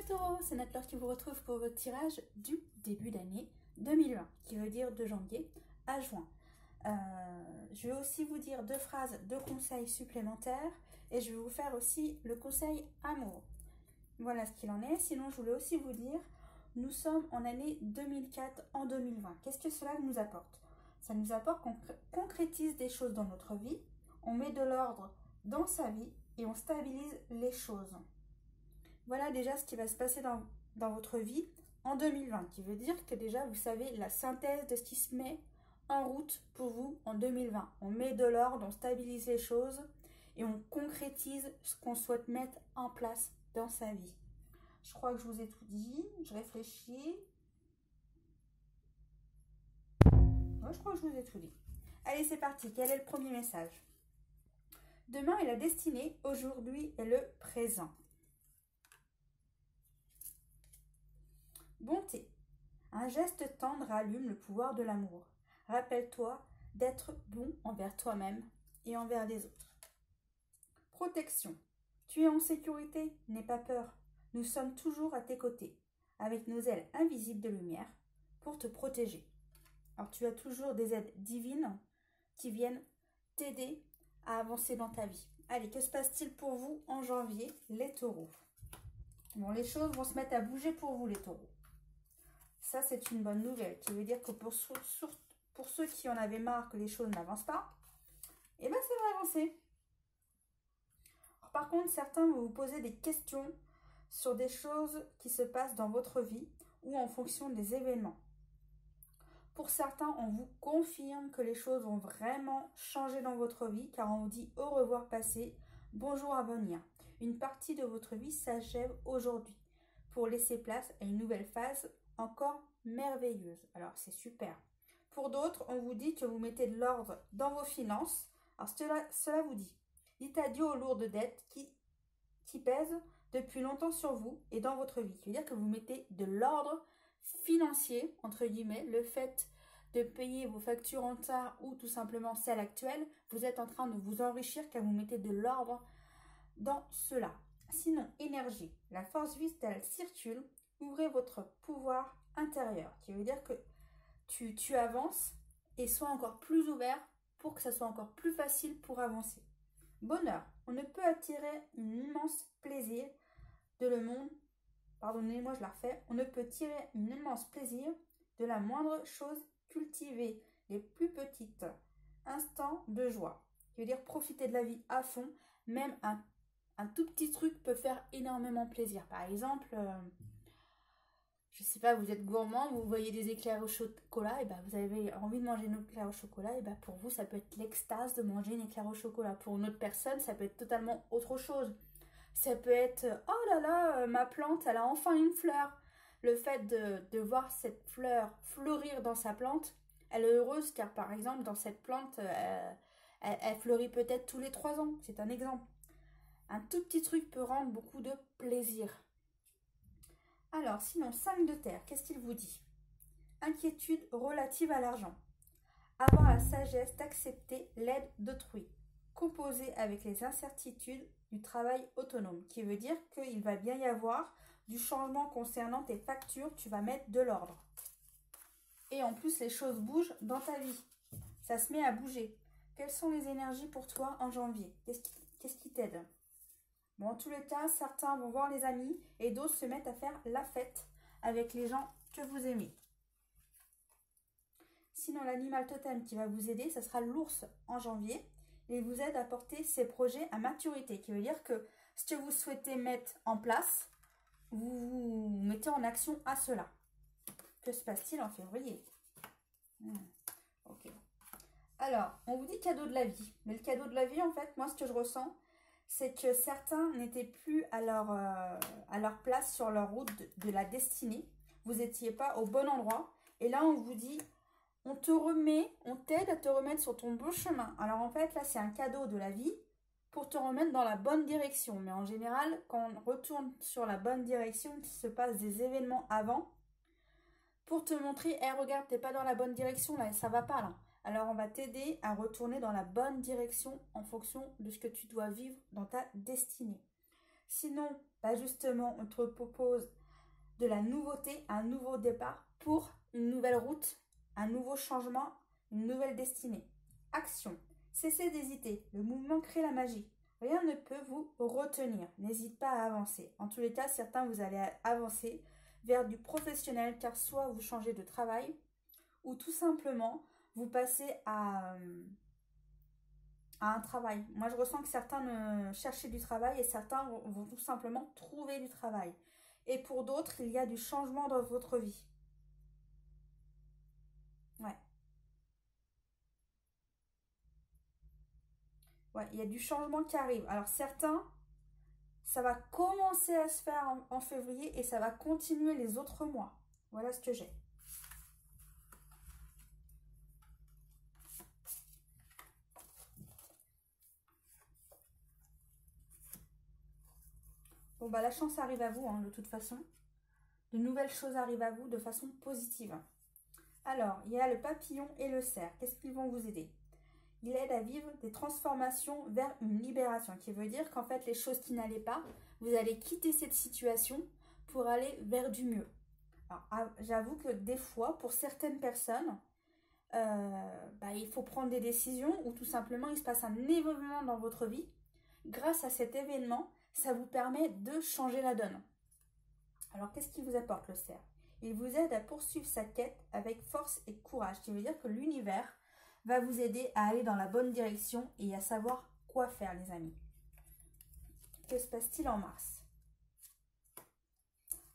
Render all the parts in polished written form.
les taureaux, c'est Natlaure qui vous retrouve pour votre tirage du début d'année 2020, qui veut dire de janvier à juin. Je vais aussi vous dire 2 phrases, 2 conseils supplémentaires et je vais vous faire aussi le conseil amour. Voilà ce qu'il en est. Sinon, je voulais aussi vous dire, nous sommes en année 2004 en 2020. Qu'est-ce que cela nous apporte? Ça nous apporte qu'on concrétise des choses dans notre vie, on met de l'ordre dans sa vie et on stabilise les choses. Voilà déjà ce qui va se passer dans votre vie en 2020, qui veut dire que déjà vous savez la synthèse de ce qui se met en route pour vous en 2020. On met de l'ordre, on stabilise les choses et on concrétise ce qu'on souhaite mettre en place dans sa vie. Je crois que je vous ai tout dit, je réfléchis. Ouais, je crois que je vous ai tout dit. Allez, c'est parti. Quel est le premier message? Demain est la destinée, aujourd'hui est le présent. Bonté. Un geste tendre allume le pouvoir de l'amour. Rappelle-toi d'être bon envers toi-même et envers les autres. Protection. Tu es en sécurité, n'aie pas peur. Nous sommes toujours à tes côtés, avec nos ailes invisibles de lumière, pour te protéger. Alors tu as toujours des aides divines qui viennent t'aider à avancer dans ta vie. Allez, que se passe-t-il pour vous en janvier, les taureaux? Bon, les choses vont se mettre à bouger pour vous, les taureaux. Ça, c'est une bonne nouvelle, qui veut dire que pour ceux qui en avaient marre que les choses n'avancent pas, eh bien, ça va avancer. Alors, par contre, certains vont vous poser des questions sur des choses qui se passent dans votre vie ou en fonction des événements. Pour certains, on vous confirme que les choses vont vraiment changer dans votre vie, car on vous dit au revoir passé, bonjour à venir. Une partie de votre vie s'achève aujourd'hui pour laisser place à une nouvelle phase encore merveilleuse. Alors, c'est super. Pour d'autres, on vous dit que vous mettez de l'ordre dans vos finances. Alors, cela vous dit, dites adieu aux lourdes dettes qui pèsent depuis longtemps sur vous et dans votre vie. Qui veut dire que vous mettez de l'ordre financier, entre guillemets, le fait de payer vos factures en retard ou tout simplement celles actuelles, vous êtes en train de vous enrichir car vous mettez de l'ordre dans cela. Sinon, énergie, la force vitale circule, ouvrez votre pouvoir intérieur, qui veut dire que tu avances et sois encore plus ouvert pour que ça soit encore plus facile pour avancer. Bonheur, on ne peut attirer un immense plaisir de le monde. Pardonnez-moi, je la refais. On ne peut tirer un immense plaisir de la moindre chose cultivée, les plus petites instants de joie. Je veux dire profiter de la vie à fond, même un tout petit truc peut faire énormément plaisir. Par exemple, je sais pas, vous êtes gourmand, vous voyez des éclairs au chocolat, et ben vous avez envie de manger une éclair au chocolat, et ben pour vous ça peut être l'extase de manger une éclair au chocolat. Pour une autre personne, ça peut être totalement autre chose. Ça peut être, oh là là, ma plante, elle a enfin une fleur. Le fait de voir cette fleur fleurir dans sa plante, elle est heureuse car par exemple dans cette plante, elle fleurit peut-être tous les 3 ans. C'est un exemple. Un tout petit truc peut rendre beaucoup de plaisir. Alors sinon, 5 de terre, qu'est-ce qu'il vous dit? Inquiétude relative à l'argent. Avoir la sagesse d'accepter l'aide d'autrui. Composer avec les incertitudes du travail autonome, qui veut dire qu'il va bien y avoir du changement concernant tes factures, tu vas mettre de l'ordre. Et en plus, les choses bougent dans ta vie. Ça se met à bouger. Quelles sont les énergies pour toi en janvier? Qu'est-ce qui t'aide? Bon, en tous les cas, certains vont voir les amis et d'autres se mettent à faire la fête avec les gens que vous aimez. Sinon, l'animal totem qui va vous aider, ça sera l'ours en janvier. Et il vous aide à porter ses projets à maturité, qui veut dire que ce que vous souhaitez mettre en place, vous mettez en action à cela. Que se passe-t-il en février? Ok. Alors, on vous dit cadeau de la vie. Mais le cadeau de la vie, en fait, moi, ce que je ressens, c'est que certains n'étaient plus à leur place sur leur route de la destinée. Vous n'étiez pas au bon endroit. Et là, on vous dit, on t'aide à te remettre sur ton bon chemin. Alors en fait, là, c'est un cadeau de la vie pour te remettre dans la bonne direction. Mais en général, quand on retourne sur la bonne direction, il se passe des événements avant pour te montrer, hey, regarde, t'es pas dans la bonne direction, là, ça va pas, là. Alors, on va t'aider à retourner dans la bonne direction en fonction de ce que tu dois vivre dans ta destinée. Sinon, bah justement, on te propose de la nouveauté, un nouveau départ pour une nouvelle route, un nouveau changement, une nouvelle destinée. Action. Cessez d'hésiter. Le mouvement crée la magie. Rien ne peut vous retenir. N'hésite pas à avancer. En tous les cas, certains, vous allez avancer vers du professionnel, car soit vous changez de travail, ou tout simplement, vous passez à un travail. Moi, je ressens que certains cherchent du travail et certains vont tout simplement trouver du travail. Et pour d'autres, il y a du changement dans votre vie. Ouais. Ouais, il y a du changement qui arrive. Alors certains, ça va commencer à se faire en février et ça va continuer les autres mois. Voilà ce que j'ai. Bon, bah la chance arrive à vous, hein, de toute façon. De nouvelles choses arrivent à vous de façon positive. Alors, il y a le papillon et le cerf. Qu'est-ce qu'ils vont vous aider? Il aide à vivre des transformations vers une libération, qui veut dire qu'en fait, les choses qui n'allaient pas, vous allez quitter cette situation pour aller vers du mieux. Alors, j'avoue que des fois, pour certaines personnes, il faut prendre des décisions ou tout simplement, il se passe un événement dans votre vie. Grâce à cet événement, ça vous permet de changer la donne. Alors, qu'est-ce qui vous apporte le cerf? Il vous aide à poursuivre sa quête avec force et courage, qui veut dire que l'univers va vous aider à aller dans la bonne direction et à savoir quoi faire, les amis. Que se passe-t-il en mars?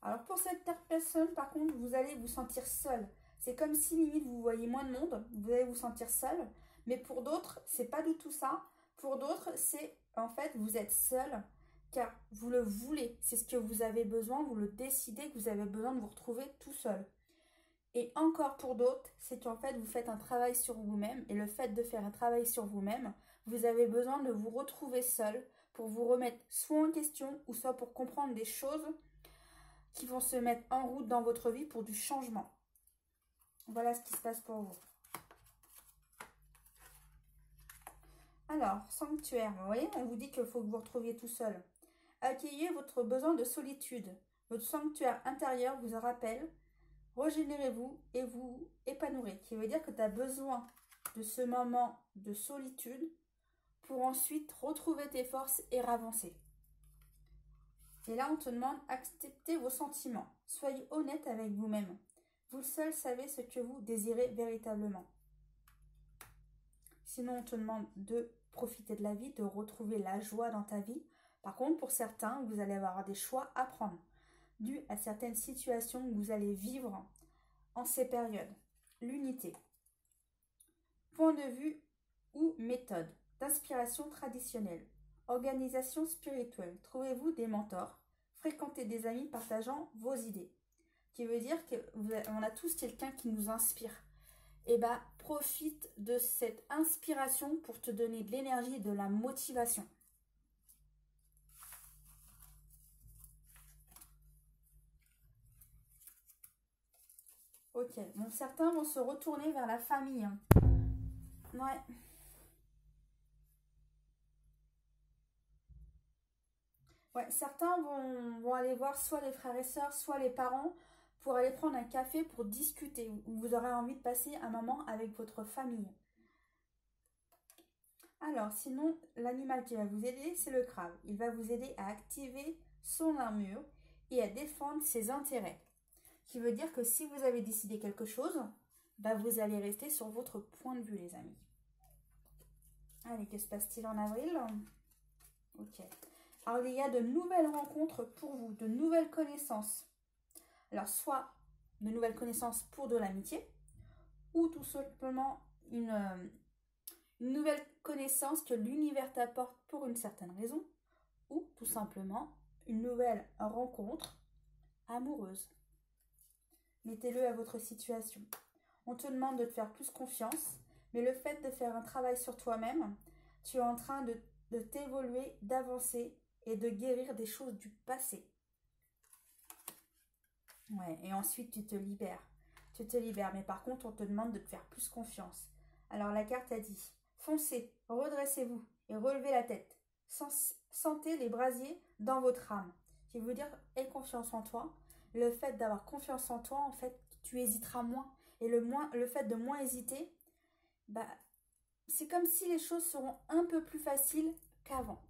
Alors, pour cette personne, par contre, vous allez vous sentir seul. C'est comme si, limite, vous voyez moins de monde, vous allez vous sentir seul. Mais pour d'autres, c'est pas du tout ça. Pour d'autres, c'est, en fait, vous êtes seul car vous le voulez. C'est ce que vous avez besoin, vous le décidez que vous avez besoin de vous retrouver tout seul. Et encore pour d'autres, c'est qu'en fait, vous faites un travail sur vous-même. Et le fait de faire un travail sur vous-même, vous avez besoin de vous retrouver seul pour vous remettre soit en question ou soit pour comprendre des choses qui vont se mettre en route dans votre vie pour du changement. Voilà ce qui se passe pour vous. Alors, sanctuaire, vous voyez, on vous dit qu'il faut que vous vous retrouviez tout seul. Accueillez votre besoin de solitude. Votre sanctuaire intérieur vous rappelle, régénérez-vous et vous épanouirez. Qui veut dire que tu as besoin de ce moment de solitude pour ensuite retrouver tes forces et avancer. Et là, on te demande d'accepter vos sentiments. Soyez honnête avec vous-même. Vous seul savez ce que vous désirez véritablement. Sinon, on te demande de profiter de la vie, de retrouver la joie dans ta vie. Par contre, pour certains, vous allez avoir des choix à prendre, dû à certaines situations que vous allez vivre en ces périodes. L'unité. Point de vue ou méthode d'inspiration traditionnelle. Organisation spirituelle. Trouvez-vous des mentors. Fréquentez des amis partageant vos idées. Qui veut dire qu'on a tous quelqu'un qui nous inspire. Et bah, profite de cette inspiration pour te donner de l'énergie et de la motivation. Ok, bon, certains vont se retourner vers la famille. Hein. Ouais. Ouais, certains vont aller voir soit les frères et sœurs, soit les parents pour aller prendre un café pour discuter. Vous aurez envie de passer un moment avec votre famille. Alors, sinon, l'animal qui va vous aider, c'est le crabe. Il va vous aider à activer son armure et à défendre ses intérêts. Qui veut dire que si vous avez décidé quelque chose, bah vous allez rester sur votre point de vue, les amis. Allez, que se passe-t-il en avril? Ok. Alors, il y a de nouvelles rencontres pour vous, de nouvelles connaissances. Alors, soit de nouvelles connaissances pour de l'amitié, ou tout simplement une nouvelle connaissance que l'univers t'apporte pour une certaine raison, ou tout simplement une nouvelle rencontre amoureuse. Mettez-le à votre situation. On te demande de te faire plus confiance, mais le fait de faire un travail sur toi-même, tu es en train de t'évoluer, d'avancer et de guérir des choses du passé. Ouais, et ensuite tu te libères. Tu te libères, mais par contre on te demande de te faire plus confiance. Alors la carte a dit, foncez, redressez-vous et relevez la tête. Sentez les brasiers dans votre âme. Qui veut dire, aie confiance en toi. Le fait d'avoir confiance en toi, en fait, tu hésiteras moins. Et le fait de moins hésiter, bah, c'est comme si les choses seront un peu plus faciles qu'avant.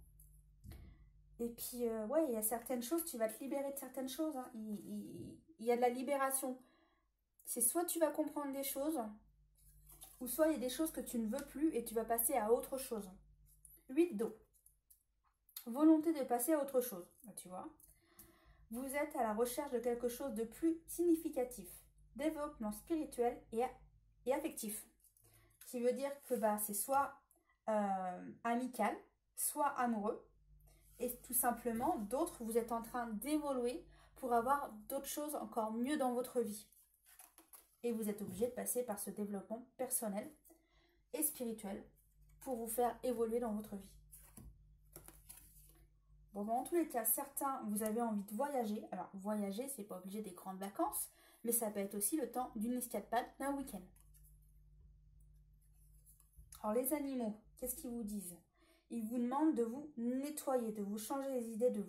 Et puis, ouais, il y a certaines choses, tu vas te libérer de certaines choses. Hein. Il y a de la libération. C'est soit tu vas comprendre des choses, ou soit il y a des choses que tu ne veux plus et tu vas passer à autre chose. 8 d'eau. Volonté de passer à autre chose, tu vois. Vous êtes à la recherche de quelque chose de plus significatif. Développement spirituel et affectif. Ce qui veut dire que bah, c'est soit amical, soit amoureux. Et tout simplement, d'autres, vous êtes en train d'évoluer pour avoir d'autres choses encore mieux dans votre vie. Et vous êtes obligé de passer par ce développement personnel et spirituel pour vous faire évoluer dans votre vie. Bon, dans tous les cas, certains, vous avez envie de voyager. Alors, voyager, c'est pas obligé des grandes vacances, mais ça peut être aussi le temps d'une escapade d'un week-end. Alors, les animaux, qu'est-ce qu'ils vous disent? Ils vous demandent de vous nettoyer, de vous changer les idées, de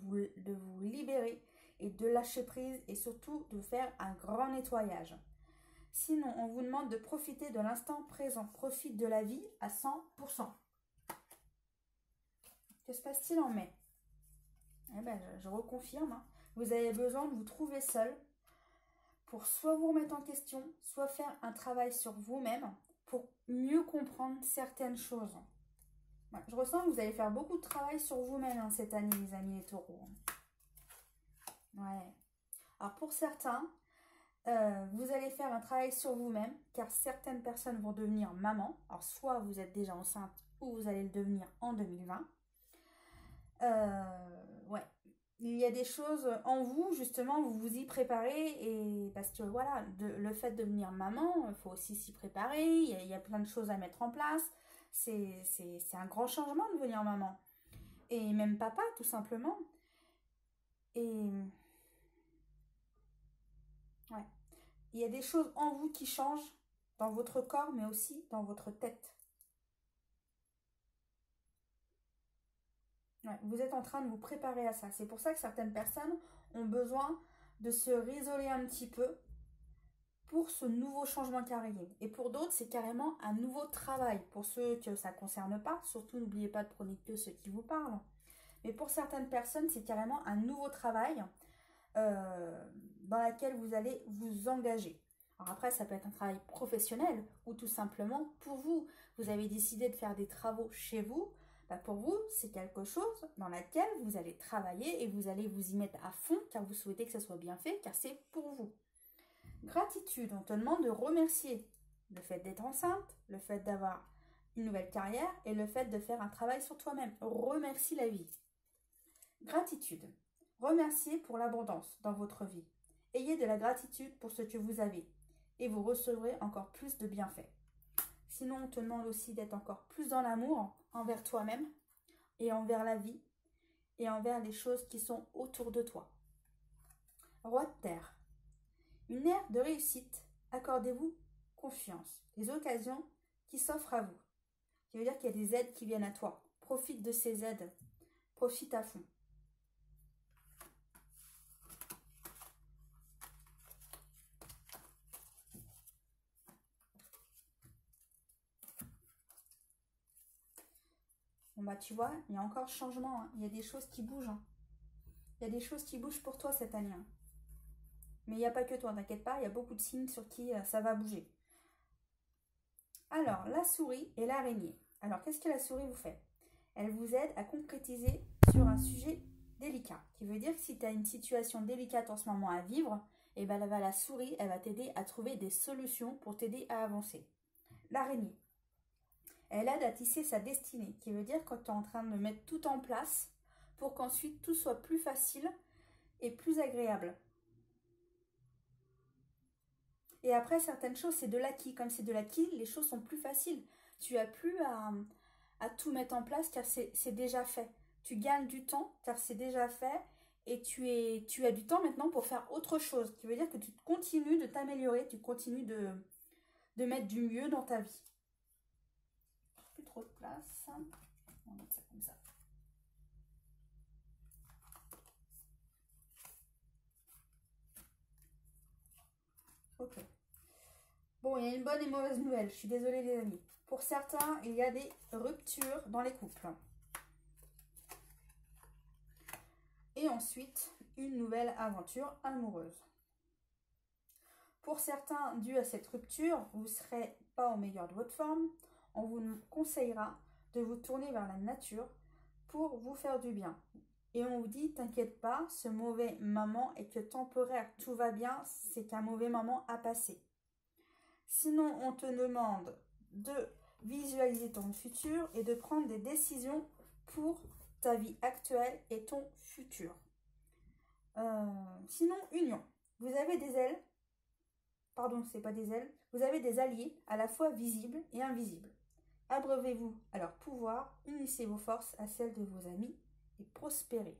vous libérer et de lâcher prise et surtout de faire un grand nettoyage. Sinon, on vous demande de profiter de l'instant présent. Profite de la vie à 100%. Que se passe-t-il en mai? Eh ben, je reconfirme. Hein. Vous avez besoin de vous trouver seul pour soit vous remettre en question, soit faire un travail sur vous-même pour mieux comprendre certaines choses. Ouais, je ressens que vous allez faire beaucoup de travail sur vous-même hein, cette année, les amis les taureaux. Ouais. Alors, pour certains, vous allez faire un travail sur vous-même, car certaines personnes vont devenir maman. Alors, soit vous êtes déjà enceinte, ou vous allez le devenir en 2020. Ouais. Il y a des choses en vous, justement, vous vous y préparez. Et parce que, voilà, le fait de devenir maman, il faut aussi s'y préparer. Il y a plein de choses à mettre en place. C'est un grand changement de devenir maman. Et même papa, tout simplement. Et... ouais. Il y a des choses en vous qui changent dans votre corps, mais aussi dans votre tête. Ouais, vous êtes en train de vous préparer à ça. C'est pour ça que certaines personnes ont besoin de se réisoler un petit peu pour ce nouveau changement qui arrive. Et pour d'autres, c'est carrément un nouveau travail. Pour ceux que ça ne concerne pas, surtout n'oubliez pas de prôner que ceux qui vous parlent. Mais pour certaines personnes, c'est carrément un nouveau travail dans lequel vous allez vous engager. Alors après, ça peut être un travail professionnel ou tout simplement pour vous. Vous avez décidé de faire des travaux chez vous. Bah pour vous, c'est quelque chose dans lequel vous allez travailler et vous allez vous y mettre à fond car vous souhaitez que ça soit bien fait, car c'est pour vous. Gratitude, on te demande de remercier le fait d'être enceinte, le fait d'avoir une nouvelle carrière et le fait de faire un travail sur toi-même. Remercie la vie. Gratitude. Remerciez pour l'abondance dans votre vie. Ayez de la gratitude pour ce que vous avez et vous recevrez encore plus de bienfaits. Sinon, on te demande aussi d'être encore plus dans l'amour envers toi-même et envers la vie et envers les choses qui sont autour de toi. Roi de terre. Une ère de réussite. Accordez-vous confiance. Des occasions qui s'offrent à vous. Ça veut dire qu'il y a des aides qui viennent à toi. Profite de ces aides. Profite à fond. Bon bah tu vois, il y a encore changement. Hein. Il y a des choses qui bougent. Hein. Il y a des choses qui bougent pour toi cette année. Hein. Mais il n'y a pas que toi, t'inquiète pas, il y a beaucoup de signes sur qui ça va bouger. Alors, la souris et l'araignée. Alors, qu'est-ce que la souris vous fait? Elle vous aide à concrétiser sur un sujet délicat. Qui veut dire que si tu as une situation délicate en ce moment à vivre, et ben la souris, elle va t'aider à trouver des solutions pour t'aider à avancer. L'araignée. Elle aide à tisser sa destinée. Qui veut dire quand tu es en train de mettre tout en place pour qu'ensuite tout soit plus facile et plus agréable. Et après, certaines choses, c'est de l'acquis. Comme c'est de l'acquis, les choses sont plus faciles. Tu n'as plus à tout mettre en place car c'est déjà fait. Tu gagnes du temps car c'est déjà fait et tu as du temps maintenant pour faire autre chose. Ce qui veut dire que tu continues de t'améliorer, tu continues de mettre du mieux dans ta vie. Plus trop de place. On va mettre ça comme ça. Ok. Bon, il y a une bonne et mauvaise nouvelle. Je suis désolée les amis. Pour certains, il y a des ruptures dans les couples. Et ensuite, une nouvelle aventure amoureuse. Pour certains, dû à cette rupture, vous ne serez pas au meilleur de votre forme. On vous conseillera de vous tourner vers la nature pour vous faire du bien. Et on vous dit, t'inquiète pas, ce mauvais moment est que temporaire, tout va bien, c'est un mauvais moment à passer. Sinon, on te demande de visualiser ton futur et de prendre des décisions pour ta vie actuelle et ton futur. Sinon, union. Vous avez des ailes, pardon, c'est pas des ailes, vous avez des alliés à la fois visibles et invisibles. Abreuvez-vous à leur pouvoir, unissez vos forces à celles de vos amis et prospérez.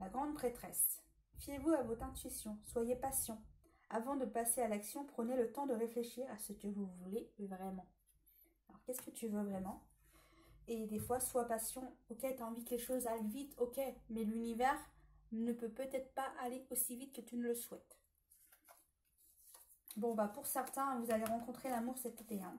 La grande prêtresse. Fiez-vous à votre intuition, soyez patient. Avant de passer à l'action, prenez le temps de réfléchir à ce que vous voulez vraiment. Alors, qu'est-ce que tu veux vraiment? Et des fois, sois patient. Ok, tu as envie que les choses aillent vite, ok, mais l'univers ne peut peut-être pas aller aussi vite que tu ne le souhaites. Bon, bah pour certains, vous allez rencontrer l'amour cet été. Hein.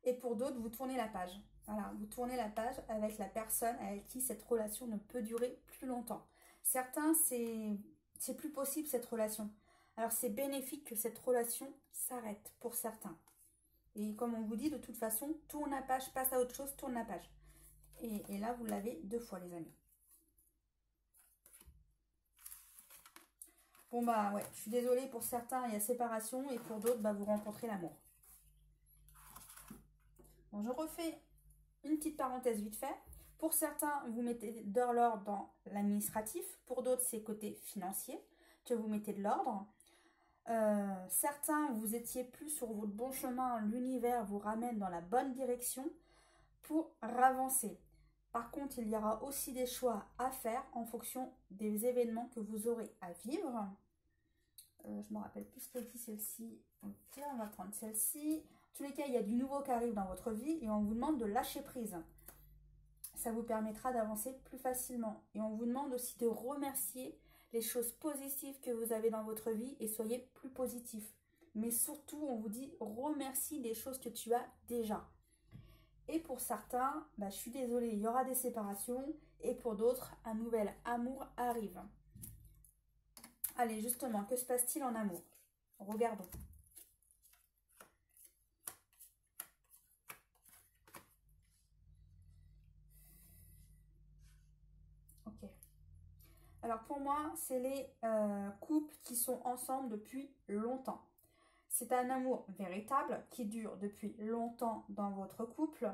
Et pour d'autres, vous tournez la page. Voilà, vous tournez la page avec la personne avec qui cette relation ne peut durer plus longtemps. Certains, c'est plus possible cette relation. Alors, c'est bénéfique que cette relation s'arrête pour certains. Et comme on vous dit, de toute façon, tourne la page, passe à autre chose, tourne la page. Et là, vous l'avez 2 fois, les amis. Bon, bah ouais, je suis désolée, pour certains, il y a séparation, et pour d'autres, bah, vous rencontrez l'amour. Bon, je refais une petite parenthèse vite fait. Pour certains, vous mettez de l'ordre dans l'administratif. Pour d'autres, c'est côté financier que vous mettez de l'ordre. Certains, vous étiez plus sur votre bon chemin. L'univers vous ramène dans la bonne direction pour avancer. Par contre, il y aura aussi des choix à faire en fonction des événements que vous aurez à vivre. Je ne me rappelle plus ce qu'elle dit celle-ci. Ok, on va prendre celle-ci. En tous les cas, il y a du nouveau qui arrive dans votre vie et on vous demande de lâcher prise. Ça vous permettra d'avancer plus facilement. Et on vous demande aussi de remercier les choses positives que vous avez dans votre vie et soyez plus positif. Mais surtout, on vous dit remercie des choses que tu as déjà. Et pour certains, bah, je suis désolée, il y aura des séparations. Et pour d'autres, un nouvel amour arrive. Allez, justement, que se passe-t-il en amour? Regardons. Ok. Alors pour moi, c'est les couples qui sont ensemble depuis longtemps. C'est un amour véritable qui dure depuis longtemps dans votre couple.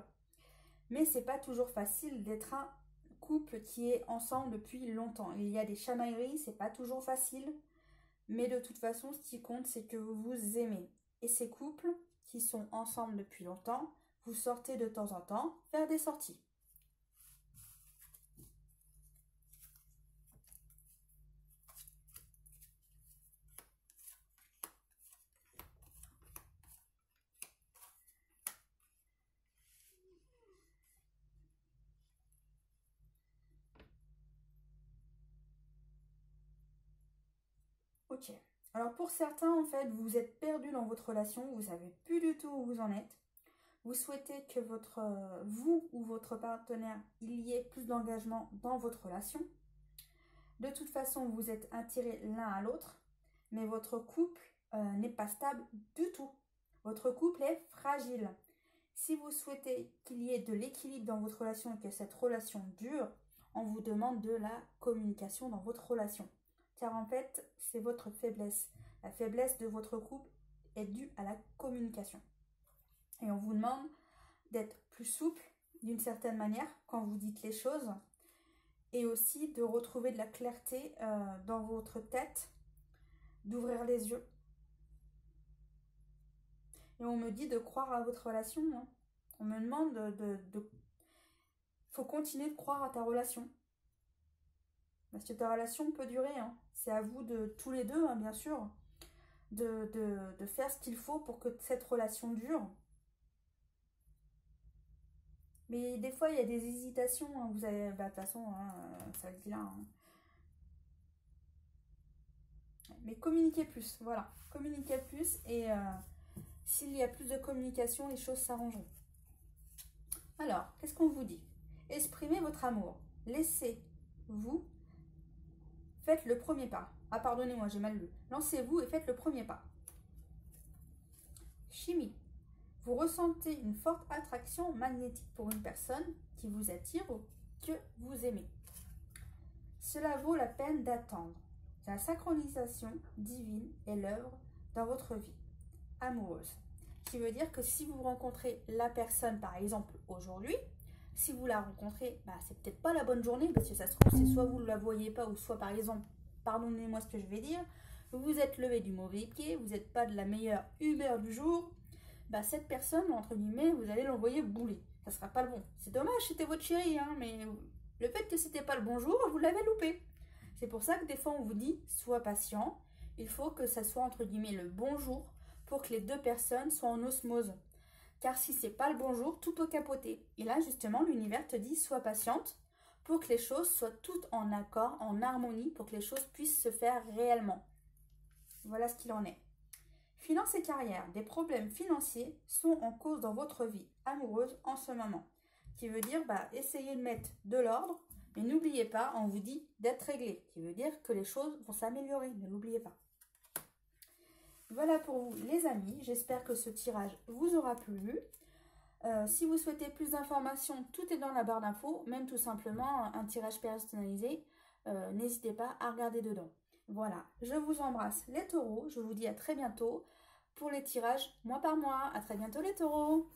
Mais c'est pas toujours facile d'être un couple qui est ensemble depuis longtemps. Il y a des chamailleries, c'est pas toujours facile. Mais de toute façon, ce qui compte, c'est que vous vous aimez. Et ces couples qui sont ensemble depuis longtemps, vous sortez de temps en temps faire des sorties. Ok. Alors pour certains, en fait, vous êtes perdu dans votre relation, vous savez plus du tout où vous en êtes. Vous souhaitez que vous ou votre partenaire, il y ait plus d'engagement dans votre relation. De toute façon, vous êtes attirés l'un à l'autre, mais votre couple n'est pas stable du tout. Votre couple est fragile. Si vous souhaitez qu'il y ait de l'équilibre dans votre relation et que cette relation dure, on vous demande de la communication dans votre relation. Car en fait, c'est votre faiblesse. La faiblesse de votre couple est due à la communication. Et on vous demande d'être plus souple d'une certaine manière quand vous dites les choses. Et aussi de retrouver de la clarté dans votre tête, d'ouvrir les yeux. Et on me dit de croire à votre relation. Hein. On me demande faut continuer de croire à ta relation. Parce que ta relation peut durer. Hein. C'est à vous de tous les deux, hein, bien sûr, de faire ce qu'il faut pour que cette relation dure. Mais des fois, il y a des hésitations. Hein. Vous avez, bah, de toute façon, hein, ça le dit là. Hein. Mais communiquez plus, voilà. Communiquez plus et s'il y a plus de communication, les choses s'arrangeront. Alors, qu'est-ce qu'on vous dit? Exprimez votre amour. Laissez-vous. Faites le premier pas. Ah, pardonnez-moi, j'ai mal lu. Lancez-vous et faites le premier pas. Chimie. Vous ressentez une forte attraction magnétique pour une personne qui vous attire ou que vous aimez. Cela vaut la peine d'attendre. La synchronisation divine est l'œuvre dans votre vie amoureuse. Qui veut dire que si vous rencontrez la personne, par exemple, aujourd'hui, si vous la rencontrez, c'est peut-être pas la bonne journée, parce que ça se trouve, c'est soit vous ne la voyez pas, ou soit, par exemple, pardonnez-moi ce que je vais dire, vous vous êtes levé du mauvais pied, vous n'êtes pas de la meilleure humeur du jour, cette personne, entre guillemets, vous allez l'envoyer bouler. Ça sera pas le bon. C'est dommage, c'était votre chérie, hein, mais le fait que c'était pas le bon jour, vous l'avez loupé. C'est pour ça que des fois, on vous dit, sois patient, il faut que ça soit, entre guillemets, le bon jour, pour que les deux personnes soient en osmose. Car si c'est pas le bon jour, tout peut capoter. Et là, justement, l'univers te dit, sois patiente pour que les choses soient toutes en accord, en harmonie, pour que les choses puissent se faire réellement. Voilà ce qu'il en est. Finances et carrière. Des problèmes financiers sont en cause dans votre vie amoureuse en ce moment. Qui veut dire, essayez de mettre de l'ordre, mais n'oubliez pas, on vous dit d'être réglé. Qui veut dire que les choses vont s'améliorer, ne l'oubliez pas. Voilà pour vous les amis, j'espère que ce tirage vous aura plu. Si vous souhaitez plus d'informations, tout est dans la barre d'infos, même tout simplement un tirage personnalisé, n'hésitez pas à regarder dedans. Voilà, je vous embrasse les taureaux, je vous dis à très bientôt pour les tirages mois par mois. À très bientôt les taureaux!